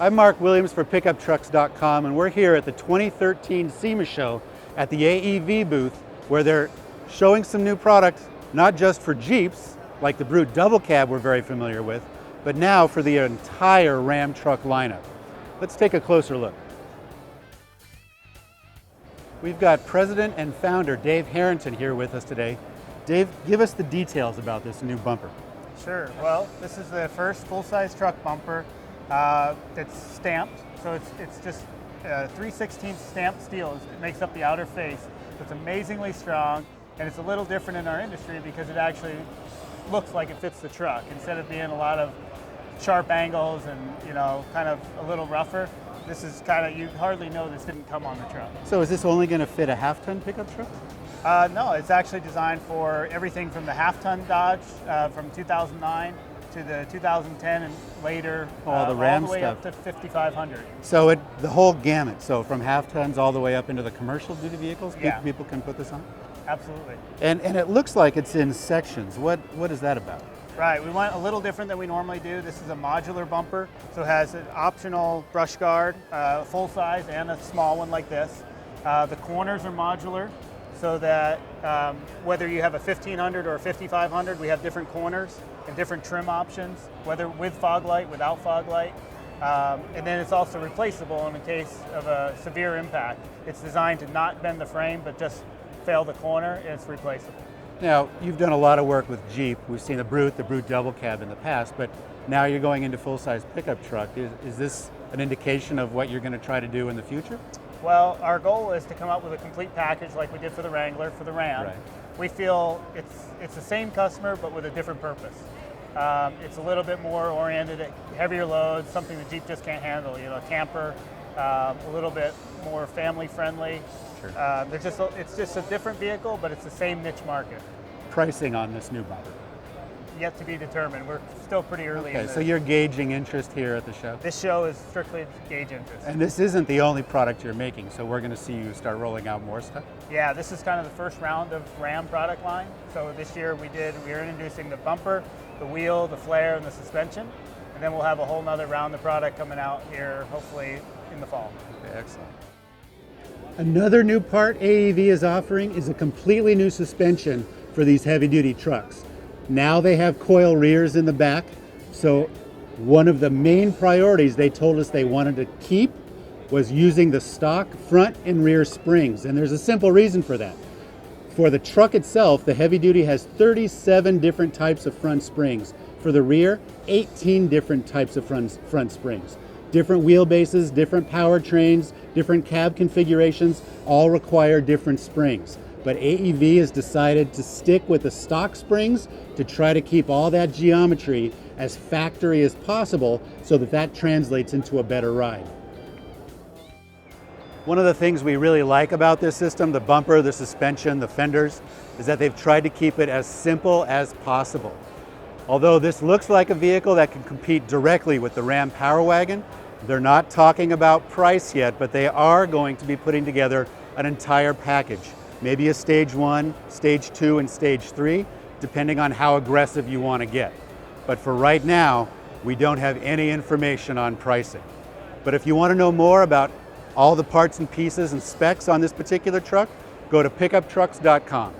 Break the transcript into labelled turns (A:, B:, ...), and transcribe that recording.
A: I'm Mark Williams for Cars.com, and we're here at the 2013 SEMA show at the AEV booth, where they're showing some new products, not just for Jeeps, like the Brute Double Cab we're very familiar with, but now for the entire Ram truck lineup. Let's take a closer look. We've got President and Founder Dave Harrington here with us today. Dave, give us the details about this new bumper.
B: Sure. Well, this is the first full-size truck bumper that's stamped. So it's just 3/16 stamped steel. It makes up the outer face. It's amazingly strong, and it's a little different in our industry because it actually looks like it fits the truck instead of being a lot of sharp angles and kind of a little rougher. This is kind of, you hardly know this didn't come on the truck.
A: So is this only going to fit a half-ton pickup truck?
B: No, it's actually designed for everything from the half-ton Dodge from 2009 to the 2010 and later,
A: all the Ram
B: all the way
A: stuff
B: up to 5500.
A: So the whole gamut, so from half-tons all the way up into the commercial duty vehicles,
B: Yeah.
A: people can put this on?
B: Absolutely.
A: And it looks like it's in sections. What is that about?
B: Right, we went a little different than we normally do. This is a modular bumper, so it has an optional brush guard, full size and a small one like this. The corners are modular, so that whether you have a 1500 or a 5500, we have different corners and different trim options, whether with fog light, without fog light. And then it's also replaceable in the case of a severe impact. It's designed to not bend the frame, but just fail the corner, and it's replaceable.
A: Now, you've done a lot of work with Jeep. We've seen the Brute Double Cab in the past, but now you're going into full-size pickup truck. Is this an indication of what you're going to try to do in the future?
B: Well, our goal is to come up with a complete package like we did for the Wrangler, for the Ram.
A: Right.
B: We feel it's the same customer, but with a different purpose. It's a little bit more oriented at heavier loads, something the Jeep just can't handle. A camper, a little bit more family friendly.
A: Sure.
B: It's just a different vehicle, but it's the same niche market.
A: Pricing on this new bumper?
B: Yet to be determined. We're still pretty early in
A: Okay,
B: the,
A: so you're gauging interest here at the show?
B: This show is strictly gauge interest.
A: And this isn't the only product you're making, so we're going to see you start rolling out more stuff?
B: Yeah, this is kind of the first round of Ram product line. So this year we are introducing the bumper, the wheel, the flare, and the suspension. And then we'll have a whole nother round of product coming out here, hopefully in the fall.
A: Okay, excellent. Another new part AEV is offering is a completely new suspension for these heavy-duty trucks. Now they have coil rears in the back, so one of the main priorities they told us they wanted to keep was using the stock front and rear springs, and there's a simple reason for that. For the truck itself, the heavy-duty has 37 different types of front springs. For the rear, 18 different types of front springs. Different wheelbases, different powertrains, different cab configurations, all require different springs. But AEV has decided to stick with the stock springs to try to keep all that geometry as factory as possible so that translates into a better ride. One of the things we really like about this system, the bumper, the suspension, the fenders, is that they've tried to keep it as simple as possible. Although this looks like a vehicle that can compete directly with the Ram Power Wagon, they're not talking about price yet, but they are going to be putting together an entire package. Maybe a stage 1, stage 2, and stage 3, depending on how aggressive you want to get. But for right now, we don't have any information on pricing. But if you want to know more about all the parts and pieces and specs on this particular truck, go to Cars.com.